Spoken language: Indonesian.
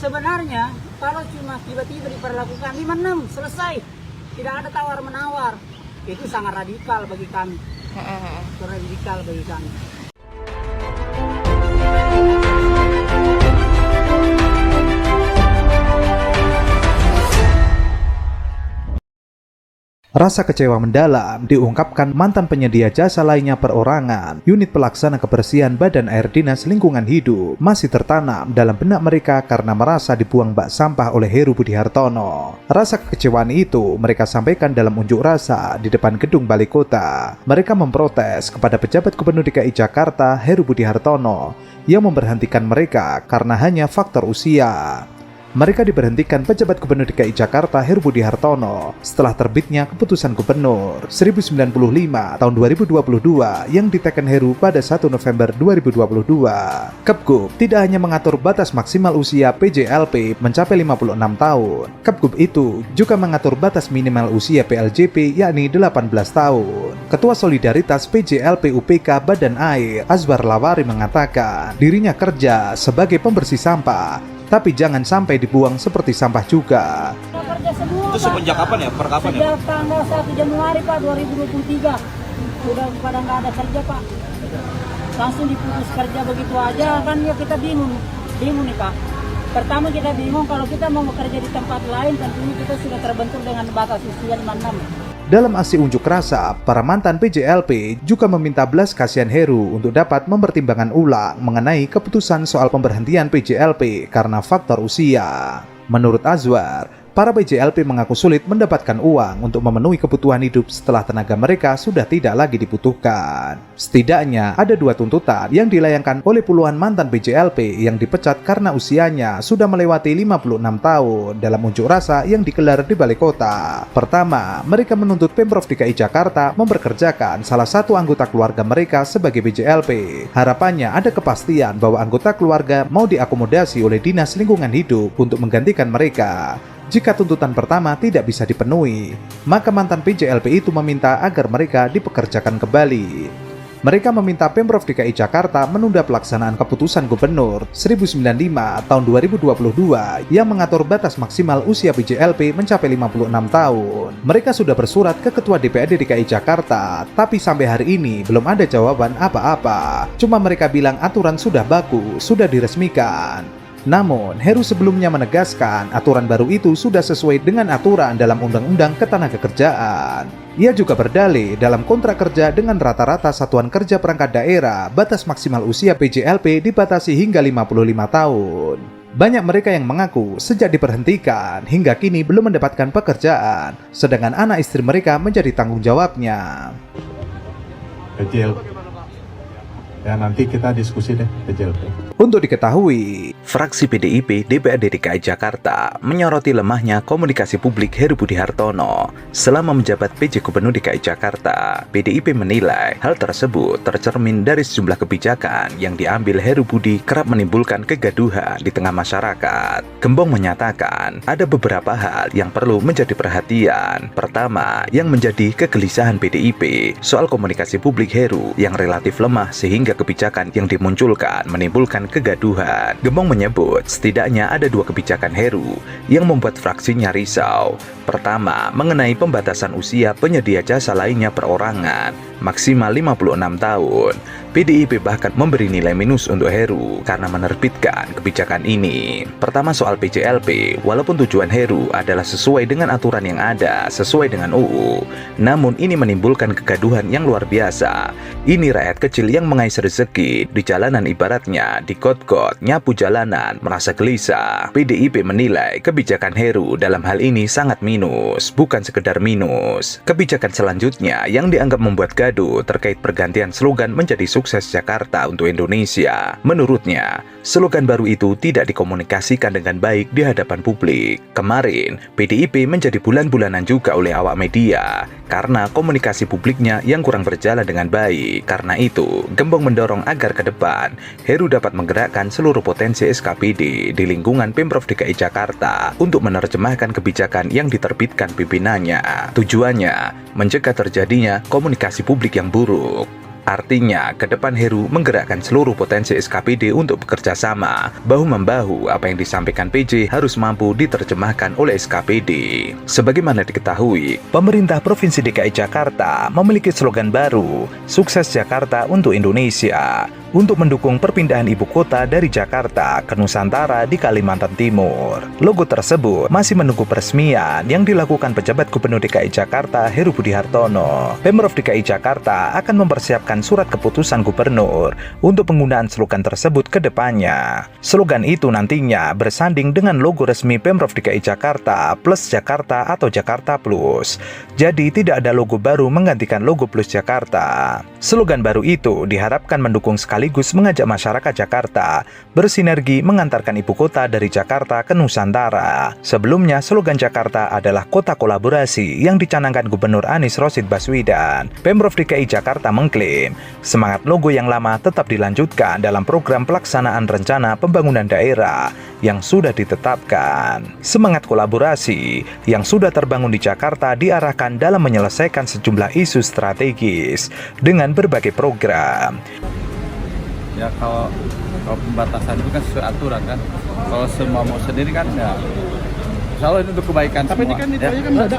Sebenarnya kalau cuma tiba-tiba diperlakukan 5-6 selesai, tidak ada tawar-menawar, itu sangat radikal bagi kami. Radikal bagi kami. Rasa kecewa mendalam diungkapkan mantan penyedia jasa lainnya perorangan. Unit pelaksana kebersihan Badan Air Dinas Lingkungan Hidup masih tertanam dalam benak mereka karena merasa dibuang bak sampah oleh Heru Budi Hartono. Rasa kekecewaan itu mereka sampaikan dalam unjuk rasa di depan gedung Balai Kota. Mereka memprotes kepada pejabat Gubernur DKI Jakarta Heru Budi Hartono yang memberhentikan mereka karena hanya faktor usia. Mereka diberhentikan pejabat Gubernur DKI Jakarta Heru Budi Hartono setelah terbitnya Keputusan Gubernur 1095 tahun 2022 yang diteken Heru pada 1 November 2022. Kepgub tidak hanya mengatur batas maksimal usia PJLP mencapai 56 tahun. Kepgub itu juga mengatur batas minimal usia PLJP yakni 18 tahun. Ketua Solidaritas PJLP UPK Badan Air Azwar Lawari mengatakan dirinya kerja sebagai pembersih sampah, tapi jangan sampai dibuang seperti sampah juga. Kerja semua, itu semenjak kapan ya? Per kapan ya? Sejak tanggal 1 Januari Pak 2023. Sudah pada nggak ada kerja Pak. Langsung diputus kerja begitu aja kan ya, kita bingung nih Pak. Pertama kita bingung kalau kita mau bekerja di tempat lain, tentunya kita sudah terbentur dengan batas usia 56. Dalam aksi unjuk rasa, para mantan PJLP juga meminta belas kasihan Heru untuk dapat mempertimbangkan ulang mengenai keputusan soal pemberhentian PJLP karena faktor usia. Menurut Azwar, para PJLP mengaku sulit mendapatkan uang untuk memenuhi kebutuhan hidup setelah tenaga mereka sudah tidak lagi dibutuhkan. Setidaknya ada dua tuntutan yang dilayangkan oleh puluhan mantan PJLP yang dipecat karena usianya sudah melewati 56 tahun dalam unjuk rasa yang digelar di Balai Kota. Pertama, mereka menuntut Pemprov DKI Jakarta memperkerjakan salah satu anggota keluarga mereka sebagai PJLP. Harapannya ada kepastian bahwa anggota keluarga mau diakomodasi oleh Dinas Lingkungan Hidup untuk menggantikan mereka. Jika tuntutan pertama tidak bisa dipenuhi, maka mantan PJLP itu meminta agar mereka dipekerjakan kembali. Mereka meminta Pemprov DKI Jakarta menunda pelaksanaan Keputusan Gubernur 1095 tahun 2022 yang mengatur batas maksimal usia PJLP mencapai 56 tahun. Mereka sudah bersurat ke Ketua DPRD DKI Jakarta, tapi sampai hari ini belum ada jawaban apa-apa. Cuma mereka bilang aturan sudah baku, sudah diresmikan. Namun, Heru sebelumnya menegaskan aturan baru itu sudah sesuai dengan aturan dalam Undang-Undang Ketenagakerjaan. Ia juga berdalih dalam kontrak kerja dengan rata-rata satuan kerja perangkat daerah, batas maksimal usia PJLP dibatasi hingga 55 tahun. Banyak mereka yang mengaku sejak diberhentikan hingga kini belum mendapatkan pekerjaan, sedangkan anak istri mereka menjadi tanggung jawabnya. PJLP. Ya nanti kita diskusi deh PJLP. Untuk diketahui, fraksi PDIP DPRD DKI Jakarta menyoroti lemahnya komunikasi publik Heru Budi Hartono selama menjabat PJ Gubernur DKI Jakarta. PDIP menilai hal tersebut tercermin dari sejumlah kebijakan yang diambil Heru Budi kerap menimbulkan kegaduhan di tengah masyarakat. Gembong menyatakan ada beberapa hal yang perlu menjadi perhatian. Pertama, yang menjadi kegelisahan PDIP soal komunikasi publik Heru yang relatif lemah sehingga kebijakan yang dimunculkan menimbulkan kegaduhan. Gembong menyebut setidaknya ada dua kebijakan Heru yang membuat fraksinya risau. Pertama, mengenai pembatasan usia penyedia jasa lainnya perorangan maksimal 56 tahun. PDIP bahkan memberi nilai minus untuk Heru karena menerbitkan kebijakan ini. Pertama soal PJLP, walaupun tujuan Heru adalah sesuai dengan aturan yang ada, sesuai dengan UU, namun ini menimbulkan kegaduhan yang luar biasa. Ini rakyat kecil yang mengais rezeki di jalanan, ibaratnya di got-got, nyapu jalanan, merasa gelisah. PDIP menilai kebijakan Heru dalam hal ini sangat minus, bukan sekedar minus. Kebijakan selanjutnya yang dianggap membuat gaduh terkait pergantian slogan menjadi sukses Jakarta untuk Indonesia. Menurutnya, slogan baru itu tidak dikomunikasikan dengan baik di hadapan publik. Kemarin, PDIP menjadi bulan-bulanan juga oleh awak media karena komunikasi publiknya yang kurang berjalan dengan baik. Karena itu, Gembong mendorong agar ke depan Heru dapat menggerakkan seluruh potensi SKPD di lingkungan Pemprov DKI Jakarta untuk menerjemahkan kebijakan yang diterbitkan pimpinannya. Tujuannya, mencegah terjadinya komunikasi publik yang buruk. Artinya, ke depan Heru menggerakkan seluruh potensi SKPD untuk bekerja sama, bahu-membahu. Apa yang disampaikan PJ harus mampu diterjemahkan oleh SKPD. Sebagaimana diketahui, pemerintah Provinsi DKI Jakarta memiliki slogan baru, Sukses Jakarta untuk Indonesia, untuk mendukung perpindahan ibu kota dari Jakarta ke Nusantara di Kalimantan Timur. Logo tersebut masih menunggu peresmian yang dilakukan pejabat Gubernur DKI Jakarta Heru Budi Hartono. Pemprov DKI Jakarta akan mempersiapkan surat keputusan gubernur untuk penggunaan slogan tersebut ke depannya. Slogan itu nantinya bersanding dengan logo resmi Pemprov DKI Jakarta plus Jakarta atau Jakarta Plus. Jadi tidak ada logo baru menggantikan logo Plus Jakarta. Slogan baru itu diharapkan mendukung sekaligus mengajak masyarakat Jakarta bersinergi mengantarkan ibu kota dari Jakarta ke Nusantara. Sebelumnya, slogan Jakarta adalah kota kolaborasi yang dicanangkan Gubernur Anies Rashid Baswedan. Pemprov DKI Jakarta mengklaim semangat logo yang lama tetap dilanjutkan dalam program pelaksanaan rencana pembangunan daerah yang sudah ditetapkan. Semangat kolaborasi yang sudah terbangun di Jakarta diarahkan dalam menyelesaikan sejumlah isu strategis dengan berbagai program. Ya kalau pembatasan itu kan sesuai aturan kan. Kalau semua mau sendiri kan ya insya Allah itu untuk kebaikan Tapi semua. ini kan itu Ya. aja kan mendadak